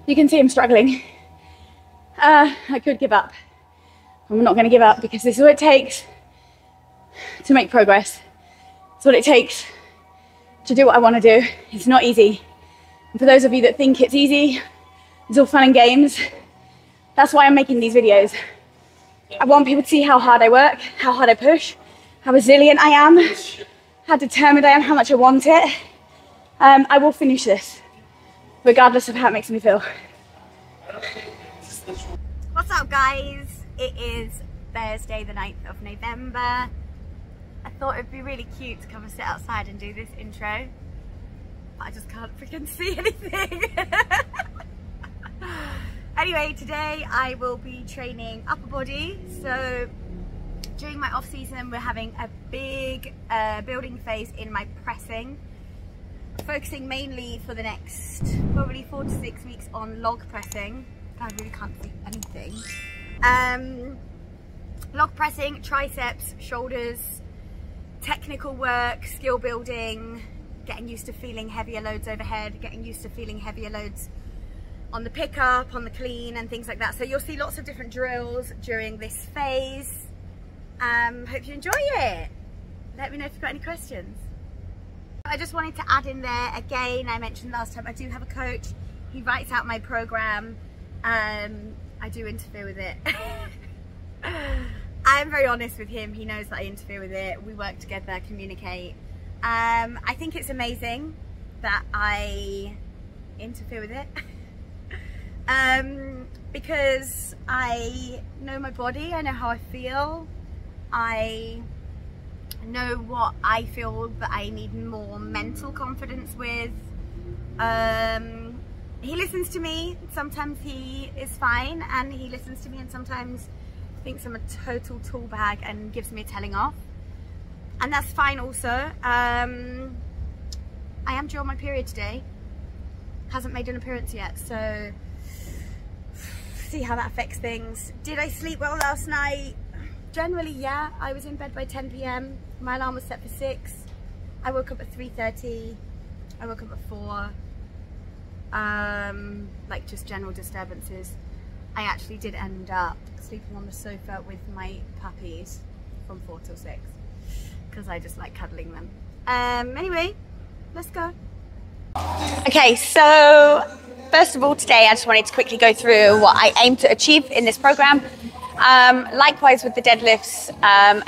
You can see I'm struggling. I could give up. I'm not going to give up because this is what it takes to make progress. It's what it takes to do what I want to do. It's not easy. And for those of you that think it's easy, it's all fun and games. That's why I'm making these videos. I want people to see how hard I work, how hard I push, how resilient I am, how determined I am, how much I want it. I will finish this, regardless of how it makes me feel. What's up, guys? It is Thursday, the 9th of November. I thought it'd be really cute to come and sit outside and do this intro, but I just can't freaking see anything. Anyway, today I will be training upper body. So during my off season, we're having a big building phase in my pressing, focusing mainly for the next probably 4 to 6 weeks on log pressing. I really can't see anything. Log pressing, triceps, shoulders, technical work, skill building, getting used to feeling heavier loads overhead, getting used to feeling heavier loads on the pickup, on the clean and things like that. So you'll see lots of different drills during this phase. Hope you enjoy it. Let me know if you've got any questions. I just wanted to add in there again, I mentioned last time, I do have a coach. He writes out my program. I do interfere with it. I'm very honest with him. He knows that I interfere with it. We work together, communicate. I think it's amazing that I interfere with it. Because I know my body, I know how I feel, I know what I feel that I need more mental confidence with. He listens to me, sometimes he is fine, and he listens to me and sometimes thinks I'm a total tool bag and gives me a telling off, and that's fine also. I am due on my period today, hasn't made an appearance yet, so see how that affects things. Did I sleep well last night? Generally, yeah. I was in bed by 10 p.m. My alarm was set for 6. I woke up at 3:30. I woke up at 4. Like just general disturbances. I actually did end up sleeping on the sofa with my puppies from 4 till 6 because I just like cuddling them. Anyway, let's go. Okay, so first of all, today I just wanted to quickly go through what I aim to achieve in this program. Likewise with the deadlifts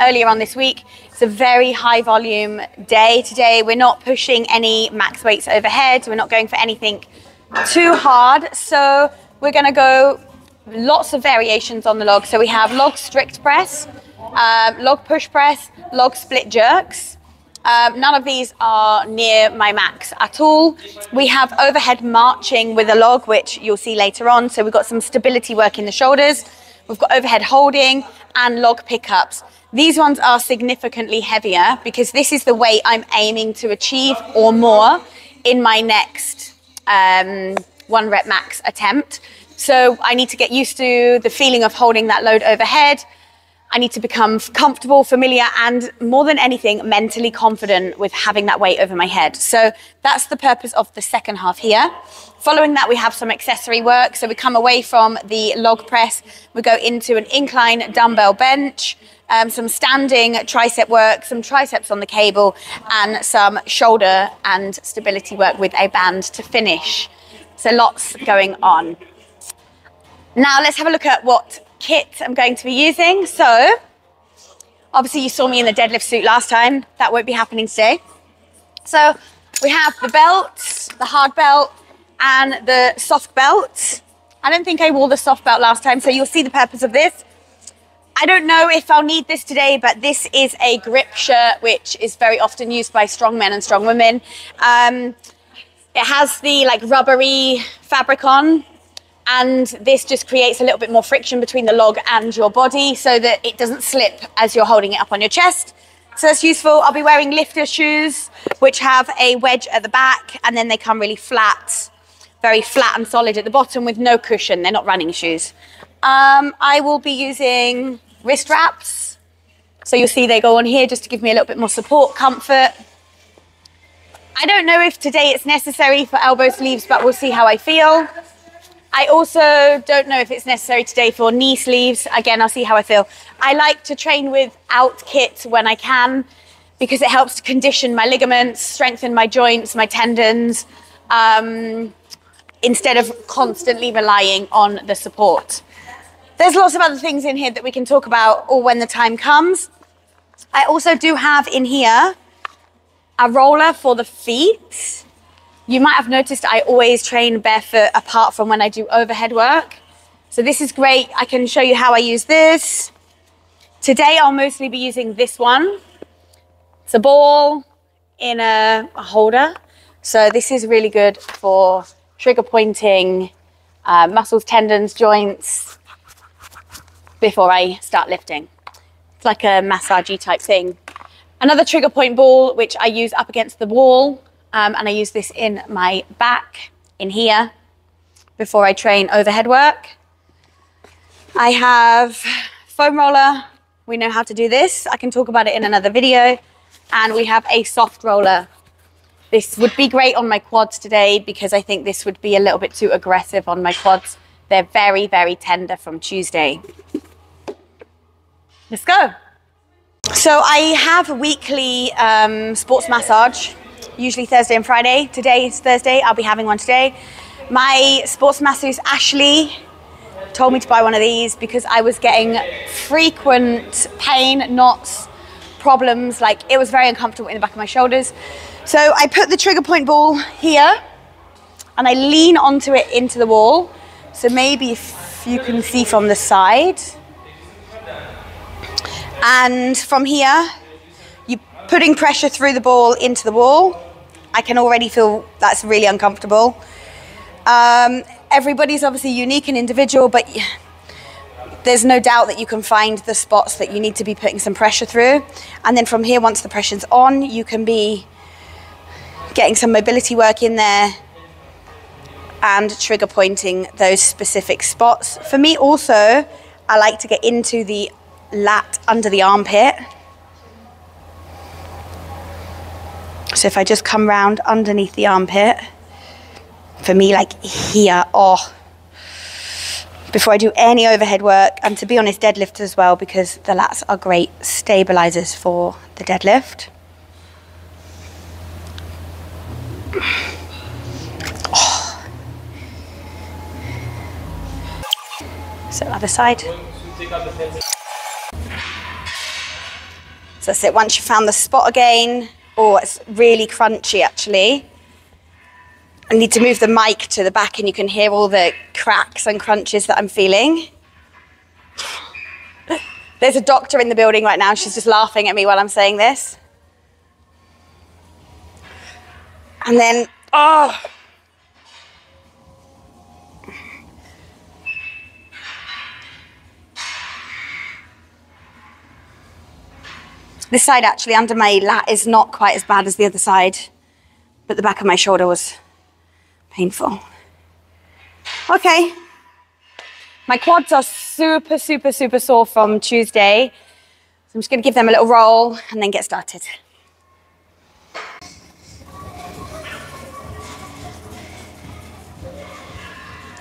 earlier on this week, it's a very high volume day today. We're not pushing any max weights overhead. We're not going for anything too hard. So we're going to go lots of variations on the log. So we have log strict press, log push press, log split jerks. None of these are near my max at all. We have overhead marching with a log, which you'll see later on. So we've got some stability work in the shoulders. We've got overhead holding and log pickups. These ones are significantly heavier because this is the weight I'm aiming to achieve or more in my next 1 rep max attempt. So I need to get used to the feeling of holding that load overhead. I need to become comfortable, familiar, and more than anything, mentally confident with having that weight over my head. So that's the purpose of the second half here. Following that, we have some accessory work. So we come away from the log press, we go into an incline dumbbell bench, some standing tricep work, some triceps on the cable, and some shoulder and stability work with a band to finish. So lots going on. Now let's have a look at what kit I'm going to be using. So obviously you saw me in the deadlift suit last time. That won't be happening today. So we have the belt, the hard belt, and the soft belt. I don't think I wore the soft belt last time, so you'll see the purpose of this. I don't know if I'll need this today, but this is a grip shirt, which is very often used by strongmen and strongwomen. It has the like rubbery fabric on, and this just creates a little bit more friction between the log and your body so that it doesn't slip as you're holding it up on your chest. So that's useful. I'll be wearing lifter shoes, which have a wedge at the back, and then they come really flat, very flat and solid at the bottom with no cushion. They're not running shoes. I will be using wrist wraps. So you'll see they go on here just to give me a little bit more support, comfort. I don't know if today it's necessary for elbow sleeves, but we'll see how I feel. I also don't know if it's necessary today for knee sleeves. Again, I'll see how I feel. I like to train without kit when I can because it helps to condition my ligaments, strengthen my joints, my tendons, instead of constantly relying on the support. There's lots of other things in here that we can talk about or when the time comes. I also do have in here a roller for the feet. You might have noticed I always train barefoot apart from when I do overhead work. So this is great. I can show you how I use this. Today I'll mostly be using this one. It's a ball in a holder. So this is really good for trigger pointing, muscles, tendons, joints before I start lifting. It's like a massagey type thing. Another trigger point ball, which I use up against the wall. And I use this in my back, in here, before I train overhead work. I have foam roller. We know how to do this. I can talk about it in another video. And we have a soft roller. This would be great on my quads today because I think this would be a little bit too aggressive on my quads. They're very, very tender from Tuesday. Let's go. So I have a weekly sports massage. Usually Thursday and Friday. Today is Thursday. I'll be having one today. My sports masseuse, Ashley, told me to buy one of these because I was getting frequent pain, knots, problems. Like it was very uncomfortable in the back of my shoulders. So I put the trigger point ball here and I lean onto it into the wall. So maybe if you can see from the side. And from here, you're putting pressure through the ball into the wall. I can already feel that's really uncomfortable. Everybody's obviously unique and individual, but there's no doubt that you can find the spots that you need to be putting some pressure through. And then from here, once the pressure's on, you can be getting some mobility work in there and trigger pointing those specific spots. For me also, I like to get into the lat under the armpit. So if I just come round underneath the armpit, for me like here, before I do any overhead work, and to be honest, deadlift as well, because the lats are great stabilizers for the deadlift. So other side. So that's it, once you've found the spot again, it's really crunchy actually. I need to move the mic to the back and you can hear all the cracks and crunches that I'm feeling. There's a doctor in the building right now. She's just laughing at me while I'm saying this. And then, this side actually under my lat is not quite as bad as the other side, but the back of my shoulder was painful. Okay. My quads are super, super, super sore from Tuesday. So I'm just going to give them a little roll and then get started.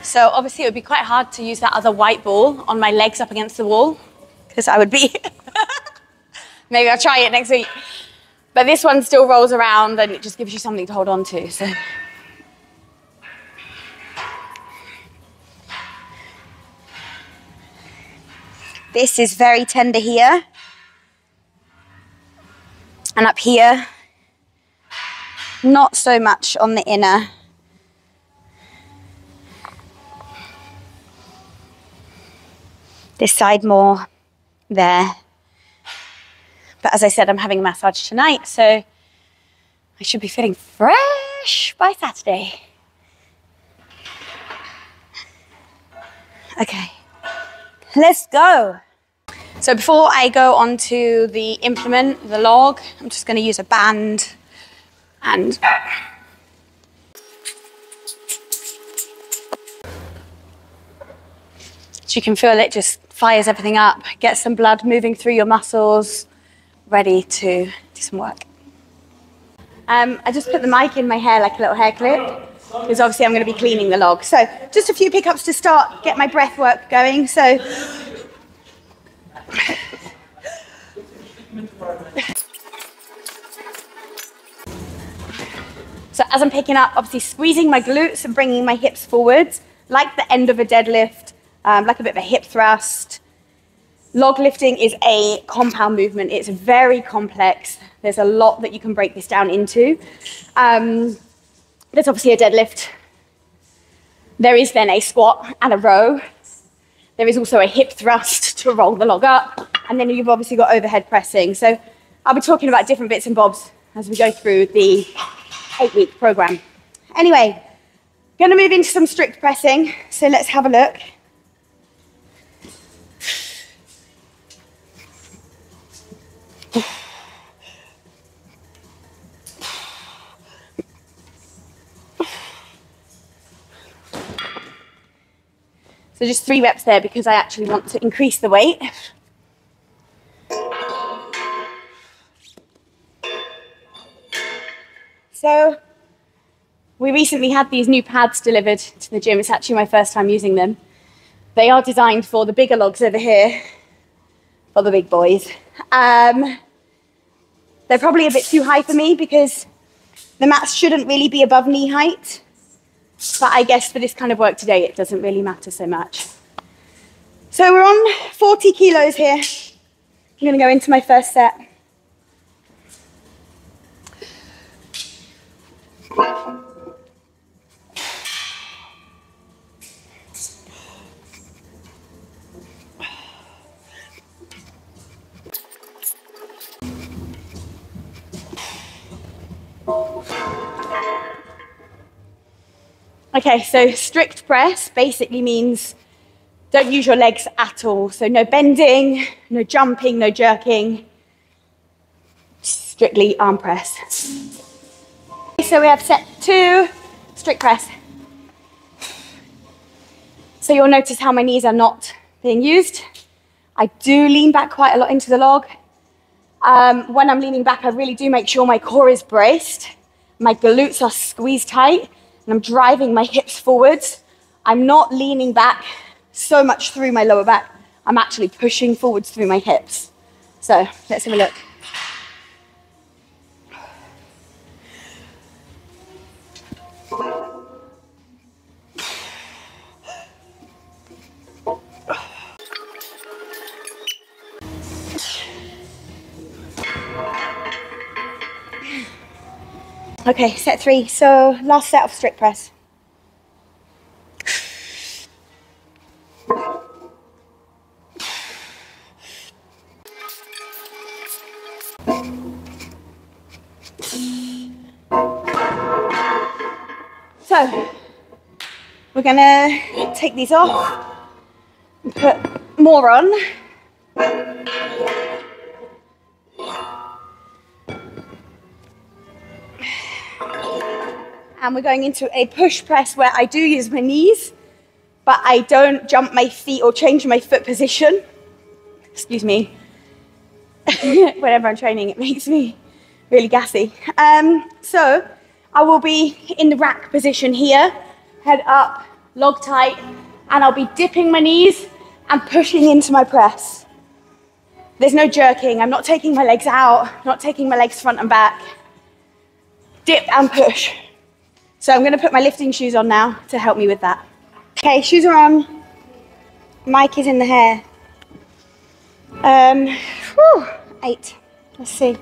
So obviously it would be quite hard to use that other white ball on my legs up against the wall because I would be... Maybe I'll try it next week. But this one still rolls around and it just gives you something to hold on to. So. This is very tender here. And up here, not so much on the inner. This side more there. But as I said, I'm having a massage tonight, so I should be feeling fresh by Saturday. Okay, let's go. So before I go onto the implement, the log, I'm just going to use a band and so you can feel it just fires everything up, get some blood moving through your muscles, ready to do some work. I just put the mic in my hair like a little hair clip. because obviously I'm going to be cleaning the log. So just a few pickups to start, get my breath work going. So as I'm picking up, obviously squeezing my glutes and bringing my hips forwards, like the end of a deadlift, like a bit of a hip thrust. Log lifting is a compound movement. It's very complex. There's a lot that you can break this down into. There's obviously a deadlift. There is then a squat and a row. There is also a hip thrust to roll the log up. And then you've obviously got overhead pressing. So I'll be talking about different bits and bobs as we go through the 8-week program. Anyway, going to move into some strict pressing. So let's have a look. So just 3 reps there because I actually want to increase the weight. So we recently had these new pads delivered to the gym. It's actually my first time using them. They are designed for the bigger logs over here, for the big boys. They're probably a bit too high for me because the mats shouldn't really be above knee height. But I guess for this kind of work today, it doesn't really matter so much. So we're on 40 kilos here. I'm going to go into my first set. Okay, so strict press basically means don't use your legs at all. So no bending, no jumping, no jerking, strictly arm press. So we have set 2, strict press. So you'll notice how my knees are not being used. I do lean back quite a lot into the log. When I'm leaning back, I really do make sure my core is braced. My glutes are squeezed tight. And I'm driving my hips forwards. I'm not leaning back so much through my lower back. I'm actually pushing forwards through my hips. So let's have a look. Okay, set 3. So last set of strict press. So we're gonna take these off and put more on. And we're going into a push press where I do use my knees, but I don't jump my feet or change my foot position. Excuse me. Whenever I'm training, it makes me really gassy. So I will be in the rack position here, head up, log tight, and I'll be dipping my knees and pushing into my press. There's no jerking. I'm not taking my legs out, not taking my legs front and back. Dip and push. So I'm going to put my lifting shoes on now to help me with that. Okay, shoes are on. Mic is in the hair. 8. Let's see.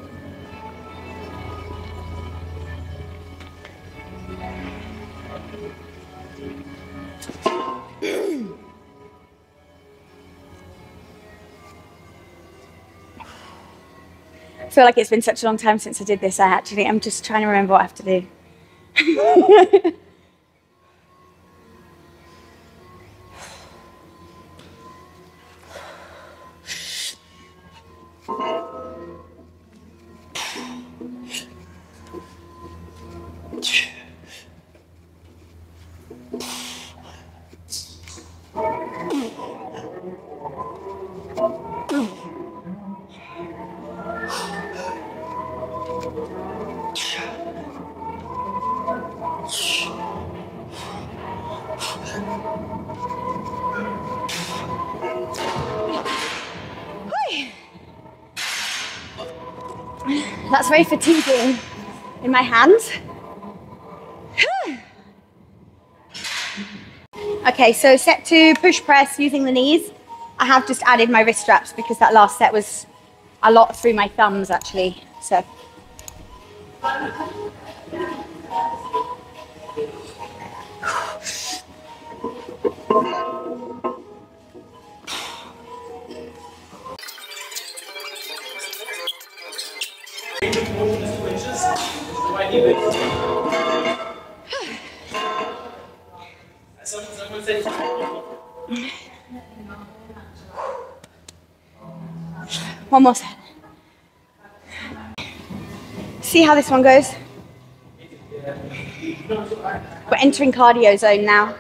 I feel like it's been such a long time since I did this. I'm just trying to remember what I have to do. That's very fatiguing in my hands. Okay, so set 2, push press using the knees. I have just added my wrist straps because that last set was a lot through my thumbs actually, so. One more set. See how this one goes? We're entering cardio zone now.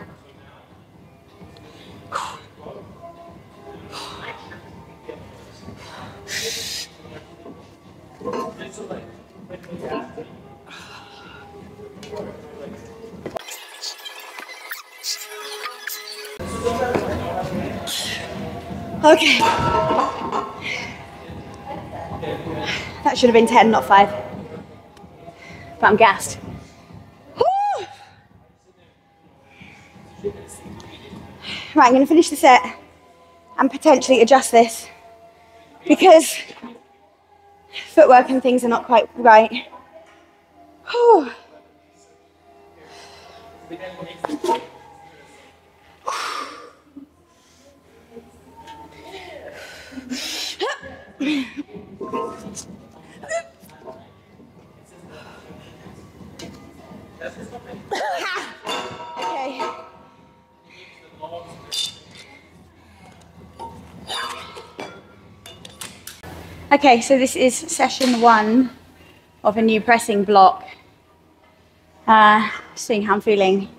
Okay. That should have been 10, not 5. But I'm gassed. Woo! Right, I'm going to finish the set and potentially adjust this because footwork and things are not quite right. Whew. Okay. Okay, so this is session 1 of a new pressing block. Seeing how I'm feeling.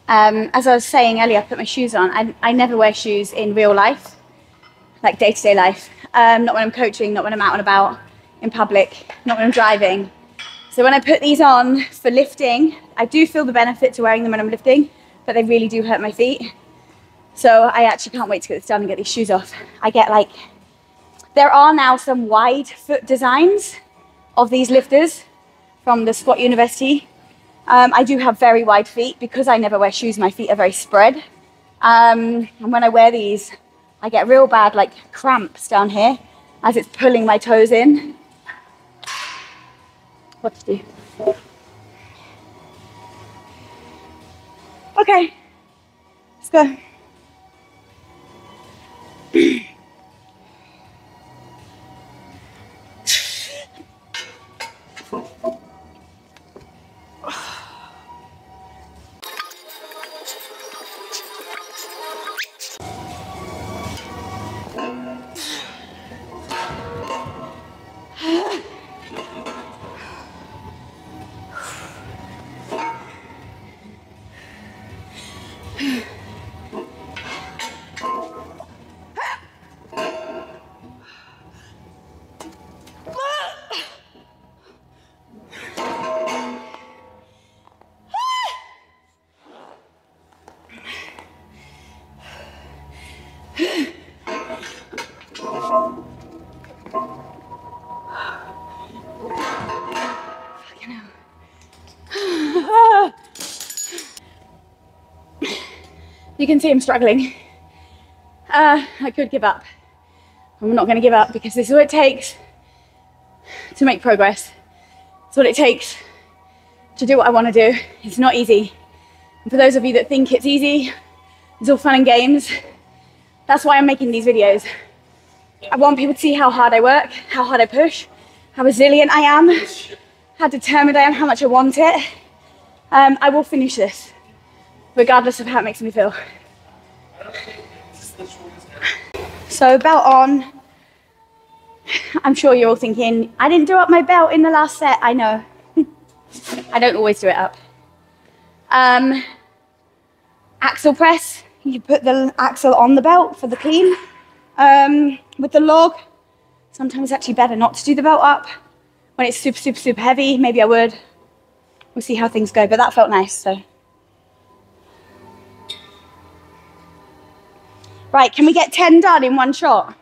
As I was saying earlier, I put my shoes on. I never wear shoes in real life, like day-to-day life. Not when I'm coaching, not when I'm out and about in public, not when I'm driving. So when I put these on for lifting, I do feel the benefit to wearing them when I'm lifting, but they really do hurt my feet. So I actually can't wait to get this done and get these shoes off. I get like, there are now some wide foot designs of these lifters from the Squat University. I do have very wide feet because I never wear shoes. My feet are very spread. And when I wear these, I get real bad like cramps down here as it's pulling my toes in. What to do? Okay, let's go. You can see I'm struggling. I could give up. I'm not going to give up because this is what it takes to make progress. It's what it takes to do what I want to do. It's not easy. And for those of you that think it's easy, it's all fun and games. That's why I'm making these videos. I want people to see how hard I work, how hard I push, how resilient I am, how determined I am, how much I want it. I will finish this, regardless of how it makes me feel. So belt on. I'm sure you're all thinking, I didn't do up my belt in the last set. I know. I don't always do it up. Axle press. You put the axle on the belt for the clean. With the log, sometimes it's actually better not to do the belt up. When it's super, super, super heavy, maybe I would. We'll see how things go, but that felt nice, so. Right, can we get 10 done in one shot?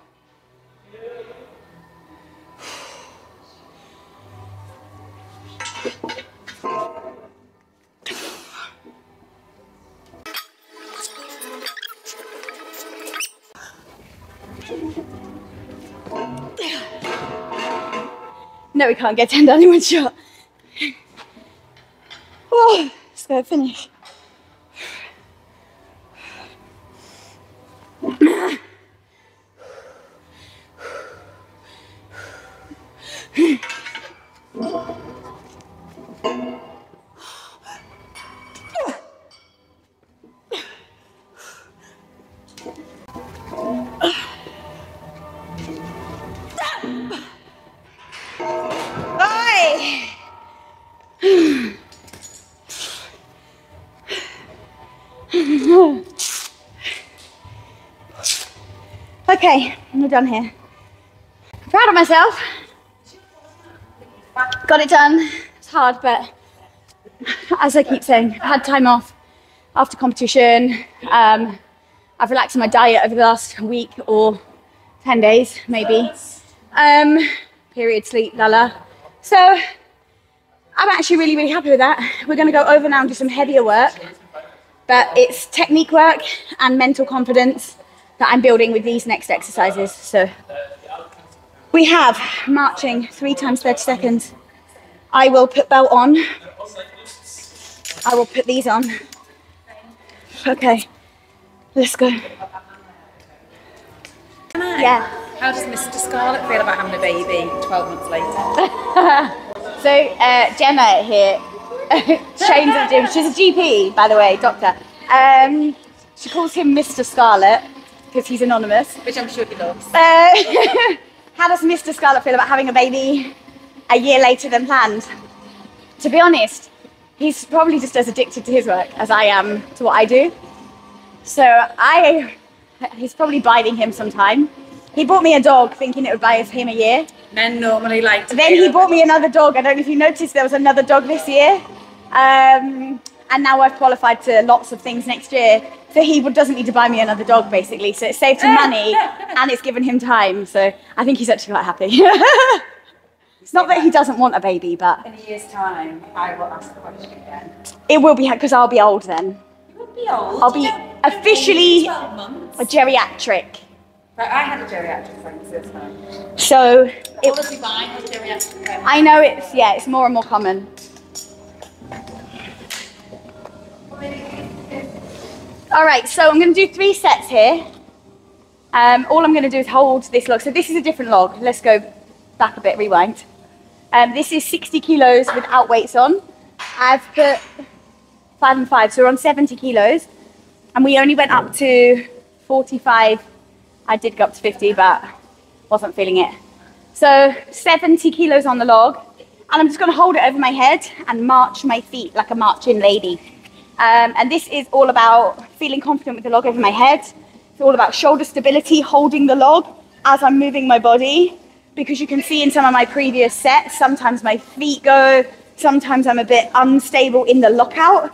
No, we can't get 10 done in one shot. Oh, let's go finish. Okay, we're done here. Proud of myself. Got it done. It's hard, but as I keep saying, I've had time off after competition. I've relaxed on my diet over the last week or 10 days, maybe. Period, sleep, So I'm actually really, really happy with that. We're going to go over now and do some heavier work, but it's technique work and mental confidence that I'm building with these next exercises. So we have marching 3 times 30 seconds. I will put belt on. I will put these on. Okay, let's go. Yeah. How does Mr. Scarlett feel about having a baby 12 months later? So Gemma here, trains at the gym. She's a GP, by the way, doctor. She calls him Mr. Scarlett because he's anonymous. Which I'm sure he loves. How does Mr. Scarlett feel about having a baby a year later than planned? To be honest, he's probably just as addicted to his work as I am to what I do. So he's probably biding him some time. He bought me a dog thinking it would buy him a year. Men normally like to. Then he bought me another dog. I don't know if you noticed there was another dog this year. And now I've qualified to lots of things next year. So he doesn't need to buy me another dog, basically. So it saved him money and it's given him time. So I think he's actually quite happy. It's not that he doesn't want a baby, but... In a year's time, I will ask the question again. It will be, because I'll be old then. You will be old? I'll be officially 12 months. a geriatric. Right, I had a geriatric friend this time. So... All of Dubai has geriatric friends. I know it's more and more common. All right, so I'm going to do 3 sets here. All I'm going to do is hold this log. So this is a different log. Let's go back a bit, rewind. This is 60 kilos without weights on. I've put 5 and 5, so we're on 70 kilos. And we only went up to 45. I did go up to 50, but wasn't feeling it. So 70 kilos on the log. And I'm just going to hold it over my head and march my feet like a marching lady. And this is all about feeling confident with the log over my head. It's all about shoulder stability, holding the log as I'm moving my body. Because you can see in some of my previous sets, sometimes my feet go, sometimes I'm a bit unstable in the lockout.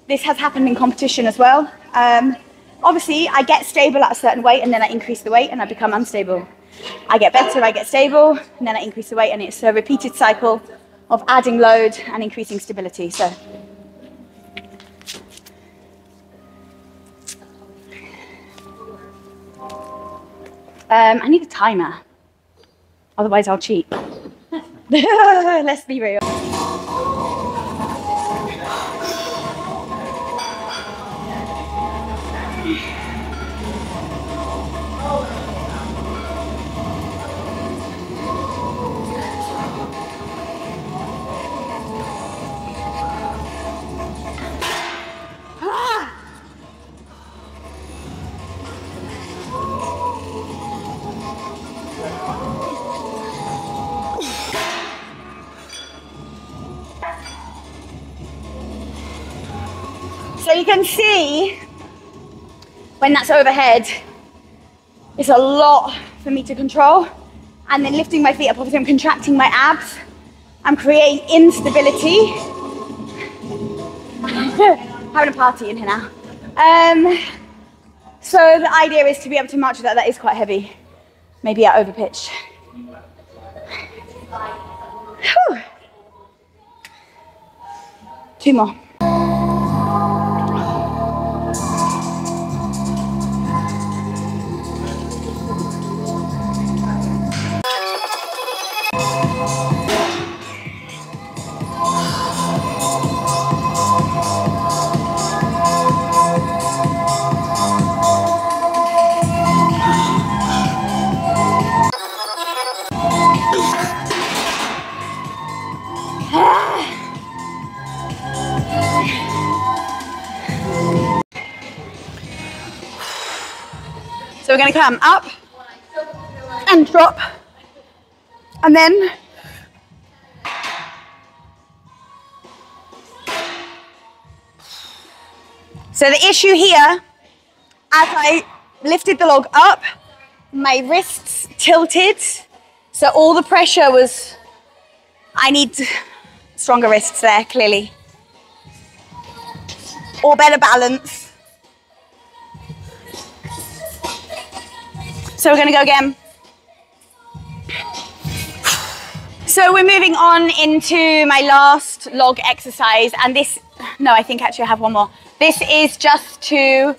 This has happened in competition as well. Obviously, I get stable at a certain weight and then I increase the weight and I become unstable. I get better, I get stable, and then I increase the weight, and it's a repeated cycle of adding load and increasing stability. So. I need a timer, otherwise I'll cheat. Let's be real. So you can see when that's overhead, it's a lot for me to control. And then lifting my feet up, obviously I'm contracting my abs. I'm creating instability. Having a party in here now. So the idea is to be able to march with that. That is quite heavy. Maybe I overpitched. Whew. 2 more. So we're going to come up and drop, and then so the issue here, as I lifted the log up, my wrists tilted, so all the pressure was, I need stronger wrists there, clearly, or better balance. So we're going to go again. So we're moving on into my last log exercise, and this, no, I think actually I have one more. This is just to,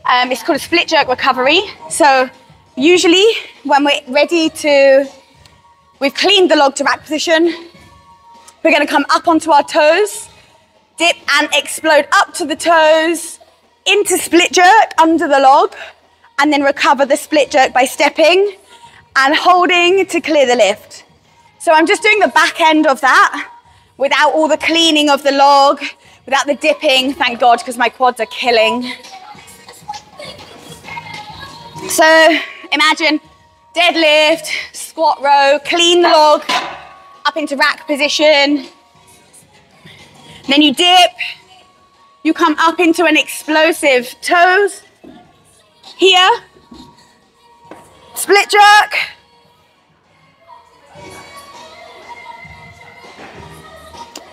it's called a split jerk recovery. So usually when we're ready to, we've cleaned the log to rack position, we're going to come up onto our toes, dip and explode up to the toes, into split jerk under the log, and then recover the split jerk by stepping and holding to clear the lift. So I'm just doing the back end of that without all the cleaning of the log, without the dipping, thank God, because my quads are killing. So imagine deadlift, squat row, clean the log up into rack position. Then you dip, you come up into an explosive toes. Here, split jerk.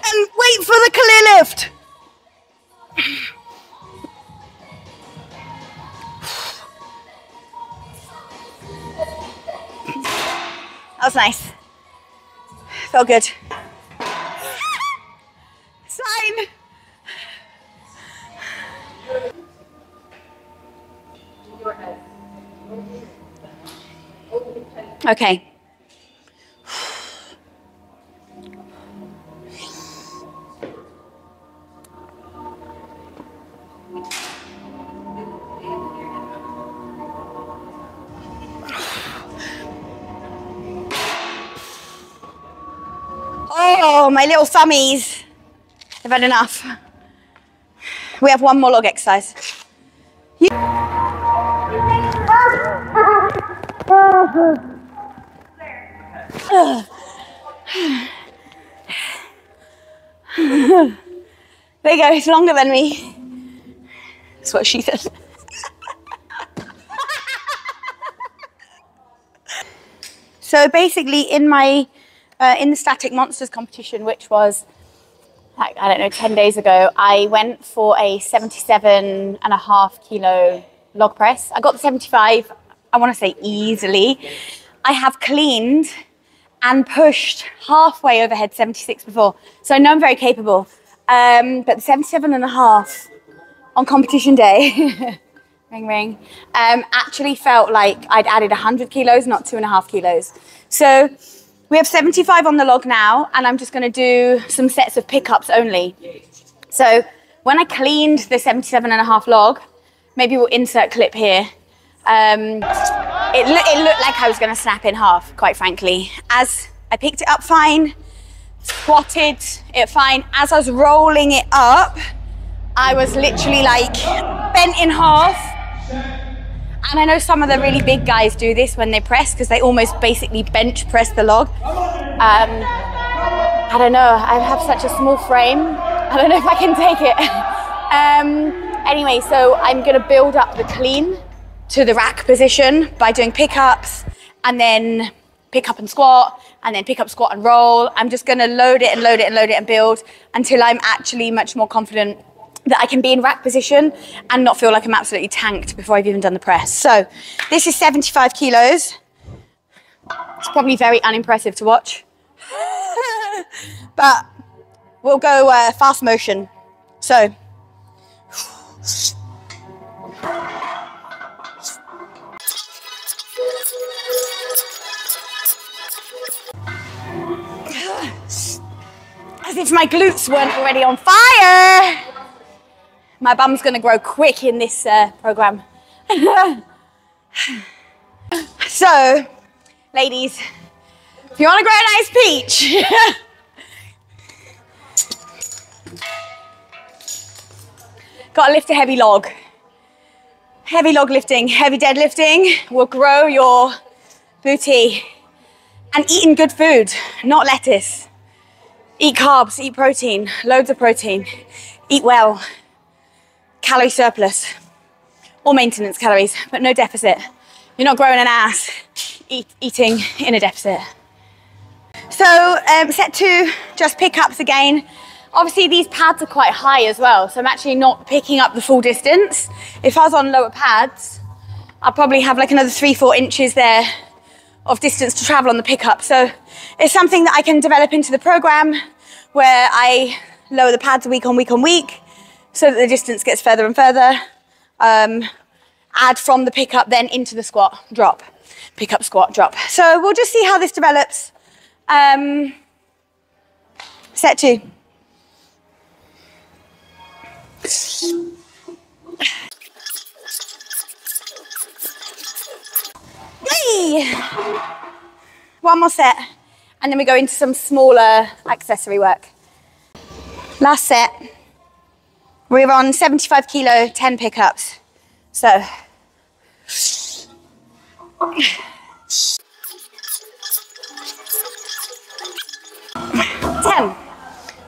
And wait for the clear lift. That was nice. Felt good. Sign. Okay. Oh, my little thummies. I've had enough. We have one more log exercise. There you go, it's longer than me. That's what she said. So basically in my, in the Static Monsters competition, which was, like, I don't know, 10 days ago, I went for a 77.5 kilo log press. I got the 75, I want to say easily. I have cleaned and pushed halfway overhead 76 before, so I know I'm very capable. But the 77.5 on competition day, ring ring, actually felt like I'd added 100 kilos, not 2.5 kilos. So we have 75 on the log now, and I'm just going to do some sets of pickups only. So when I cleaned the 77.5 log, maybe we'll insert clip here. It looked like I was going to snap in half, quite frankly. As I picked it up fine, squatted it fine. As I was rolling it up, I was literally like bent in half. And I know some of the really big guys do this when they press, because they almost basically bench press the log. I don't know, I have such a small frame. I don't know if I can take it. Anyway, so I'm gonna build up the clean to the rack position by doing pickups, and then pick up and squat, and then pick up, squat and roll. I'm just gonna load it and load it and load it and build until I'm actually much more confident that I can be in rack position and not feel like I'm absolutely tanked before I've even done the press. So this is 75 kilos. It's probably very unimpressive to watch, but we'll go fast motion. So. As if my glutes weren't already on fire. My bum's gonna grow quick in this program. So, ladies, if you wanna grow a nice peach, gotta lift a heavy log. heavy log lifting, heavy deadlifting will grow your booty. And eating good food, not lettuce. Eat carbs, eat protein, loads of protein. Eat well, calorie surplus, or maintenance calories, but no deficit. You're not growing an ass eating in a deficit. So set 2, just pick-ups again. Obviously these pads are quite high as well, so I'm actually not picking up the full distance. If I was on lower pads, I'd probably have like another 3-4 inches there of distance to travel on the pickup. So it's something that I can develop into the program where I lower the pads week on week so that the distance gets further and further. Add from the pickup then into the squat, drop, pickup, squat, drop. So we'll just see how this develops. Set 2. Yay! One more set, and then we go into some smaller accessory work. Last set, we're on 75 kilo, 10 pickups. So, 10.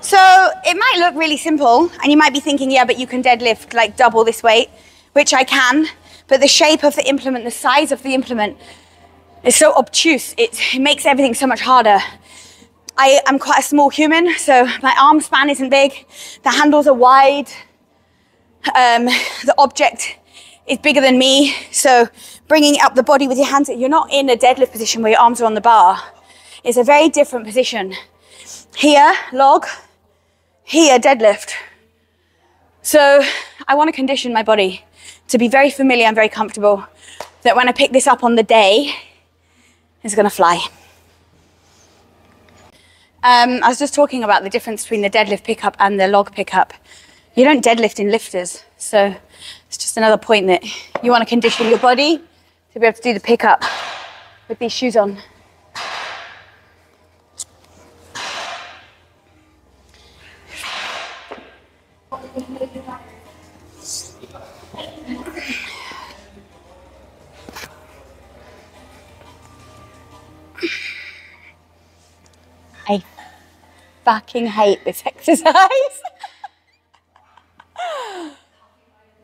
So it might look really simple, and you might be thinking, yeah, but you can deadlift like double this weight, which I can, but the shape of the implement, the size of the implement is so obtuse, it makes everything so much harder. I am quite a small human, so my arm span isn't big, the handles are wide, the object is bigger than me, so bringing up the body with your hands, you're not in a deadlift position where your arms are on the bar. It's a very different position. Here, log, here, deadlift. So I want to condition my body to be very familiar and very comfortable, that when I pick this up on the day, it's going to fly. I was just talking about the difference between the deadlift pickup and the log pickup. You don't deadlift in lifters, so it's just another point that you want to condition your body to be able to do the pickup with these shoes on. I fucking hate this exercise.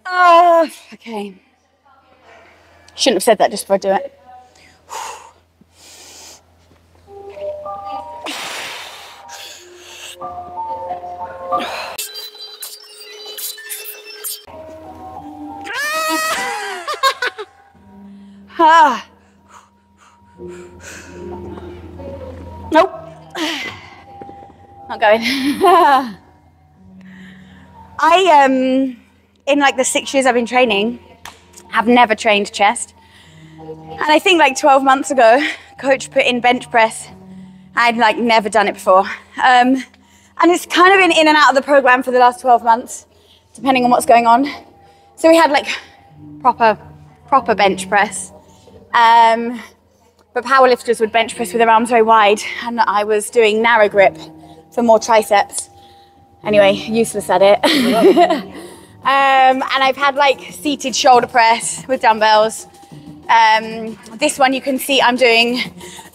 Oh, okay. Shouldn't have said that just before I do it. Ah. Nope. Not going. In like the 6 years I've been training, have never trained chest. And I think like 12 months ago, coach put in bench press. I'd like never done it before. And it's kind of been in and out of the program for the last 12 months, depending on what's going on. So we had like proper bench press. But powerlifters would bench press with their arms very wide, and I was doing narrow grip for more triceps. Anyway, useless at it. And I've had like seated shoulder press with dumbbells. This one you can see I'm doing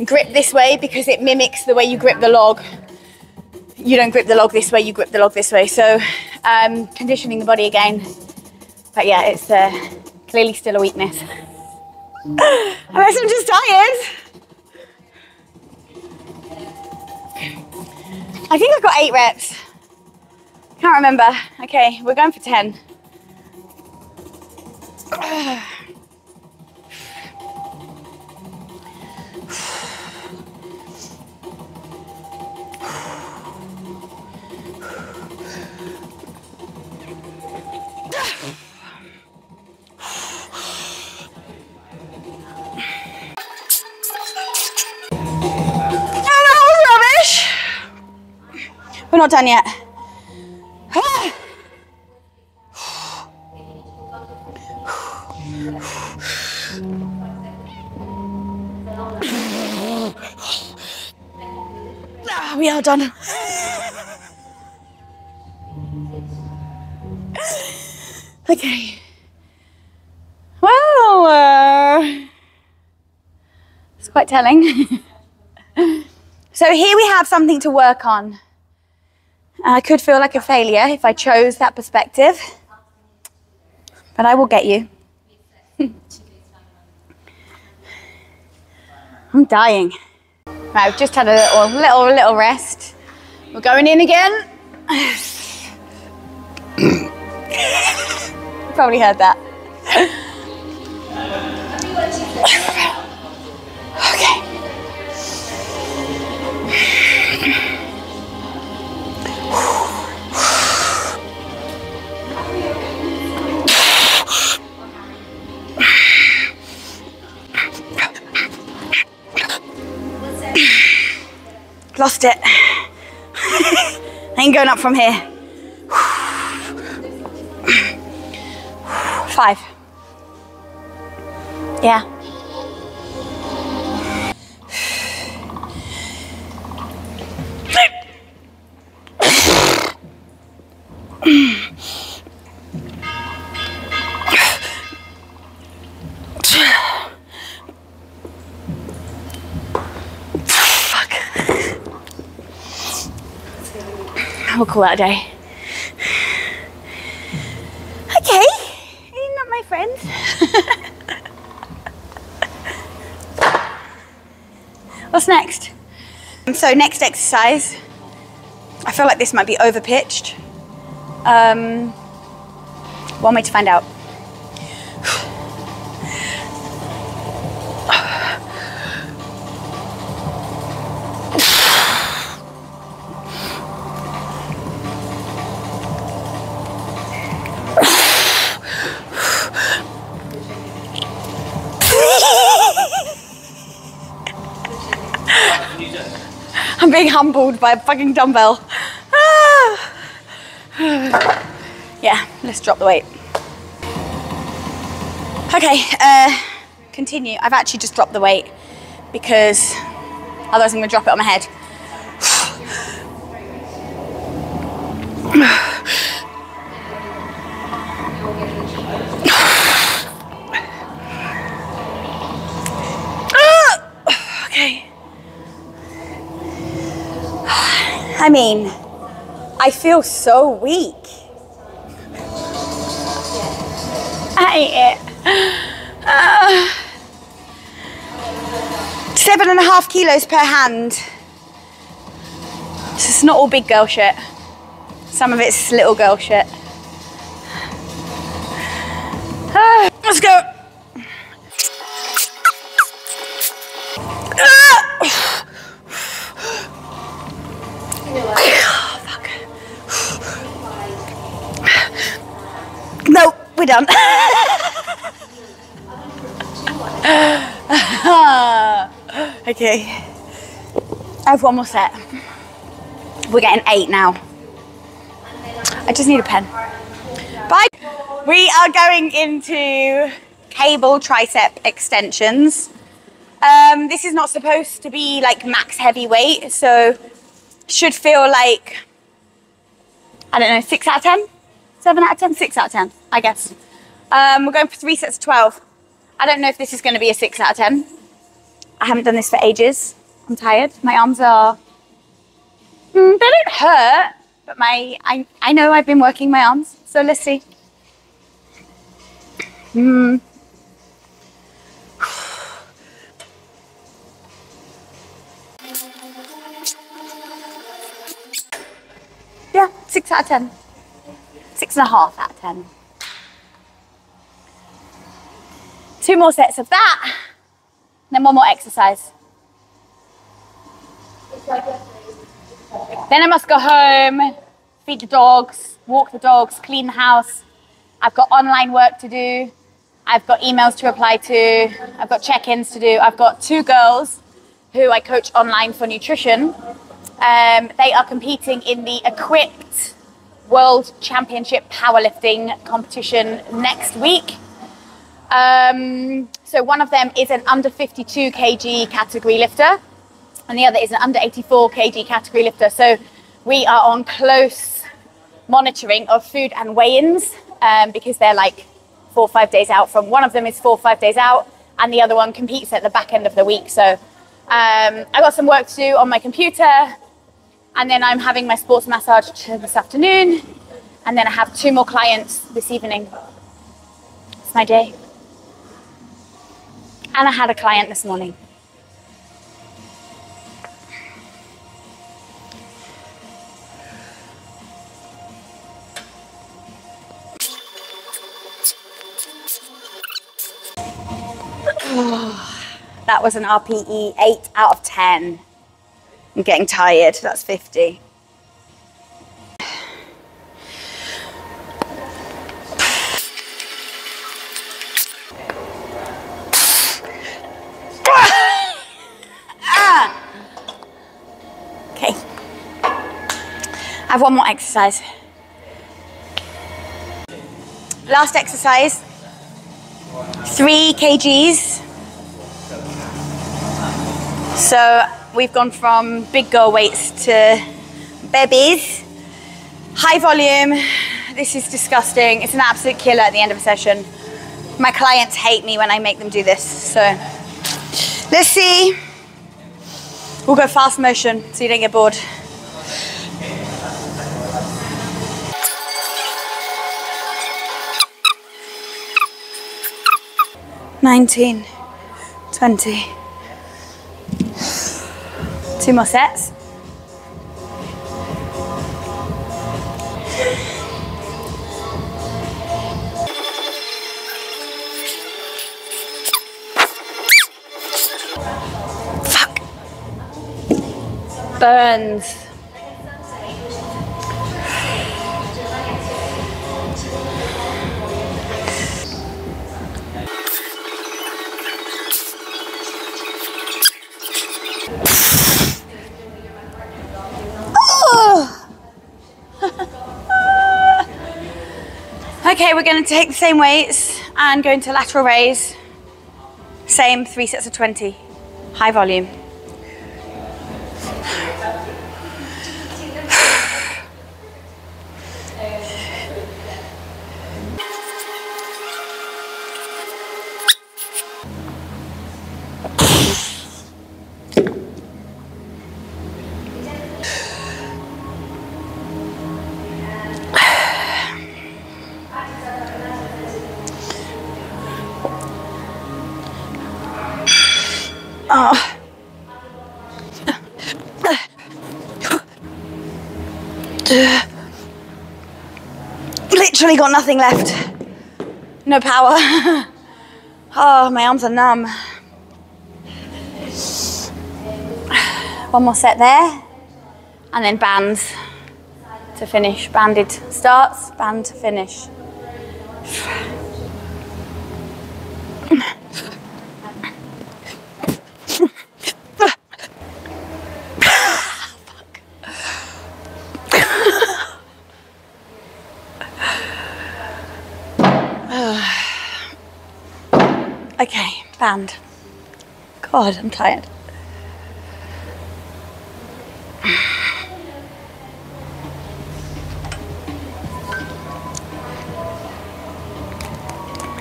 grip this way because it mimics the way you grip the log. You don't grip the log this way, you grip the log this way. So conditioning the body again. But yeah, it's clearly still a weakness. Unless I'm just tired. I think I've got 8 reps. Can't remember. Okay, we're going for 10. We're not done yet. We are done. Okay. It's quite telling. So here we have something to work on. I could feel like a failure if I chose that perspective, but I will get you. I'm dying. Right, I've just had a little rest. We're going in again. Probably heard that. Okay. Lost it. I ain't going up from here. 5. Yeah. We'll call that a day. Okay, you're not my friend. What's next? So next exercise, I feel like this might be overpitched. Want me to find out? I'm being humbled by a fucking dumbbell. Yeah, let's drop the weight. Okay, continue. I've actually just dropped the weight because otherwise I'm gonna drop it on my head. Okay. I mean, I feel so weak. I hate it. 7.5 kilos per hand. It's not all big girl shit. Some of it's little girl shit. Let's go. No, we're done. Okay. I have one more set. We're getting 8 now. I just need a pen. Bye. We are going into cable tricep extensions. This is not supposed to be like max heavy weight, so should feel like, I don't know, 6 out of 10? 7 out of 10? 6 out of 10, I guess. We're going for 3 sets of 12. I don't know if this is going to be a 6 out of 10. I haven't done this for ages. I'm tired. My arms are, they don't hurt, but I know I've been working my arms, so let's see. Yeah, 6 out of 10. 6.5 out of 10. 2 more sets of that, and then 1 more exercise. Then I must go home, feed the dogs, walk the dogs, clean the house. I've got online work to do. I've got emails to reply to. I've got check-ins to do. I've got 2 girls who I coach online for nutrition. They are competing in the Equipped World Championship powerlifting competition next week. So one of them is an under 52 kg category lifter, and the other is an under 84 kg category lifter. So we are on close monitoring of food and weigh-ins because they're like 4 or 5 days out from, one of them is 4 or 5 days out, and the other one competes at the back end of the week. So I got some work to do on my computer, and then I'm having my sports massage this afternoon, and then I have 2 more clients this evening. It's my day. And I had a client this morning. That was an RPE 8 out of 10. I'm getting tired, that's 50. Okay. I have one more exercise. Last exercise. 3 kgs. So we've gone from big girl weights to babies. High volume. This is disgusting. It's an absolute killer at the end of a session. My clients hate me when I make them do this. So let's see. We'll go fast motion so you don't get bored. $19, $20. 2 more sets. Fuck. Burns. Okay, we're going to take the same weights and go into lateral raise. Same 3 sets of 20, high volume. Oh. Literally got nothing left. No power. Oh, my arms are numb. One more set there. And then bands to finish. Banded starts, band to finish. Okay, band. God, I'm tired.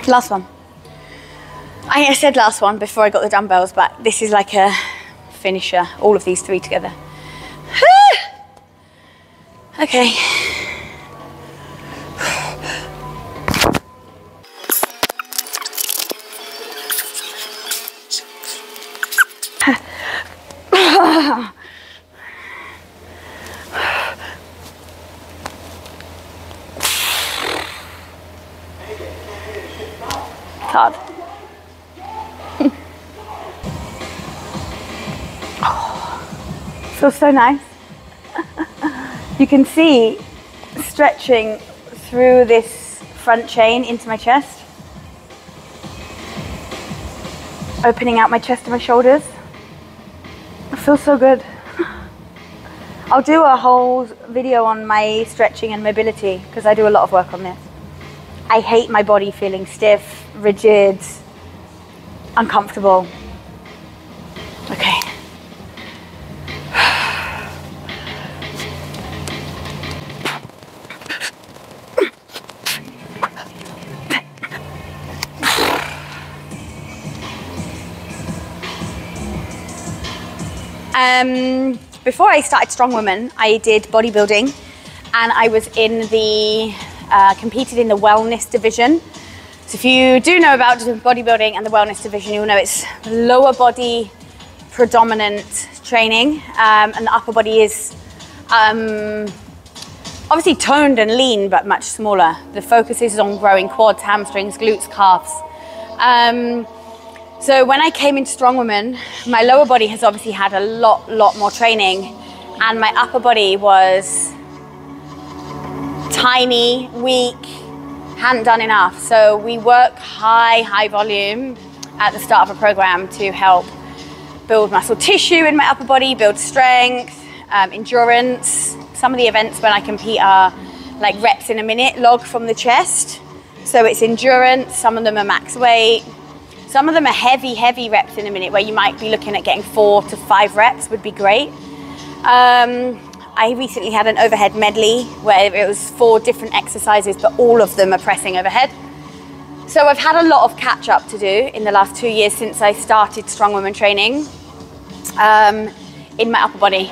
Last one. I said last one before I got the dumbbells, but this is like a finisher, all of these 3 together. Okay. Hard. Feels so nice. You can see stretching through this front chain into my chest, opening out my chest and my shoulders. It feels so good. I'll do a whole video on my stretching and mobility because I do a lot of work on this. I hate my body feeling stiff, rigid, uncomfortable. Okay. Before I started Strongwoman, I did bodybuilding, and I was in the, competed in the wellness division. So if you do know about bodybuilding and the wellness division, you'll know it's lower body predominant training, and the upper body is obviously toned and lean, but much smaller. The focus is on growing quads, hamstrings, glutes, calves. So when I came into Strongwoman, my lower body has obviously had a lot more training, and my upper body was tiny, weak, hadn't done enough. So we work high volume at the start of a program to help build muscle tissue in my upper body, build strength, endurance. Some of the events when I compete are like reps in a minute log from the chest. So it's endurance, some of them are max weight. Some of them are heavy reps in a minute where you might be looking at getting 4 to 5 reps would be great. I recently had an overhead medley where it was 4 different exercises, but all of them are pressing overhead. So I've had a lot of catch up to do in the last 2 years since I started Strongwoman training in my upper body.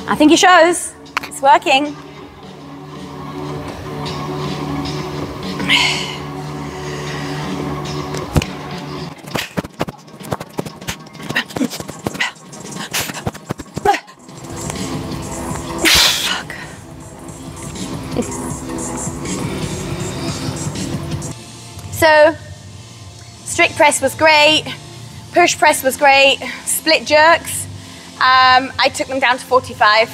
I think it shows, it's working. So, strict press was great, push press was great, split jerks, I took them down to 45,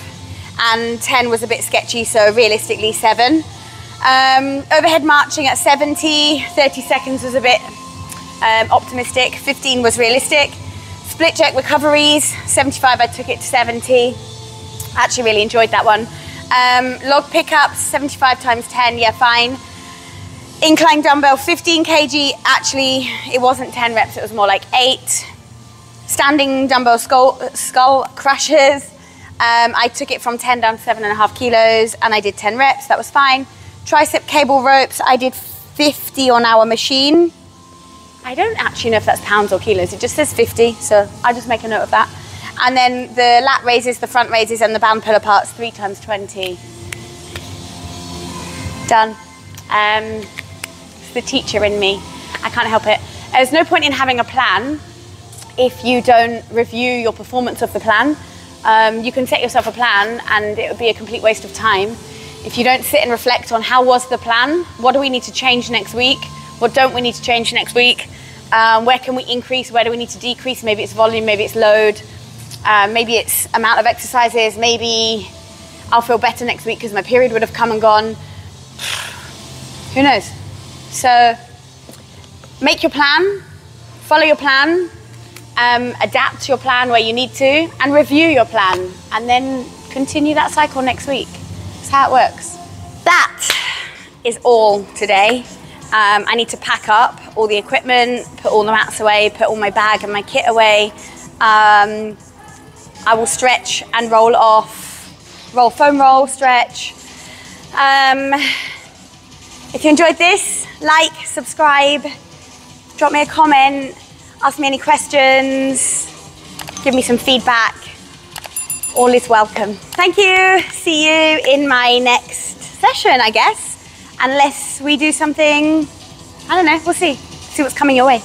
and 10 was a bit sketchy, so realistically 7. Overhead marching at 70, 30 seconds was a bit optimistic, 15 was realistic. Split jerk recoveries, 75 I took it to 70. Actually really enjoyed that one. Log pickups, 75 times 10, yeah, fine. Incline dumbbell, 15 kg, actually it wasn't 10 reps, it was more like 8. Standing dumbbell skull crushes, I took it from 10 down to 7.5 kilos, and I did 10 reps, that was fine. Tricep cable ropes, I did 50 on our machine. I don't actually know if that's pounds or kilos, it just says 50, so I just make a note of that. And then the lat raises, the front raises, and the band pull aparts, 3 times 20. Done. It's the teacher in me, I can't help it. There's no point in having a plan if you don't review your performance of the plan. You can set yourself a plan and it would be a complete waste of time if you don't sit and reflect on how was the plan, what do we need to change next week, what don't we need to change next week, where can we increase, where do we need to decrease, maybe it's volume, maybe it's load, maybe it's amount of exercises, maybe I'll feel better next week because my period would have come and gone. Who knows? So make your plan, follow your plan, adapt your plan where you need to, and review your plan, and then continue that cycle next week. That's how it works. That is all today. I need to pack up all the equipment, put all the mats away, put all my bag and my kit away. I will stretch and roll off, roll, foam roll, stretch. If you enjoyed this, like, subscribe, drop me a comment, ask me any questions, give me some feedback. All is welcome. Thank you. See you in my next session, I guess. Unless we do something, I don't know, we'll see. See what's coming your way.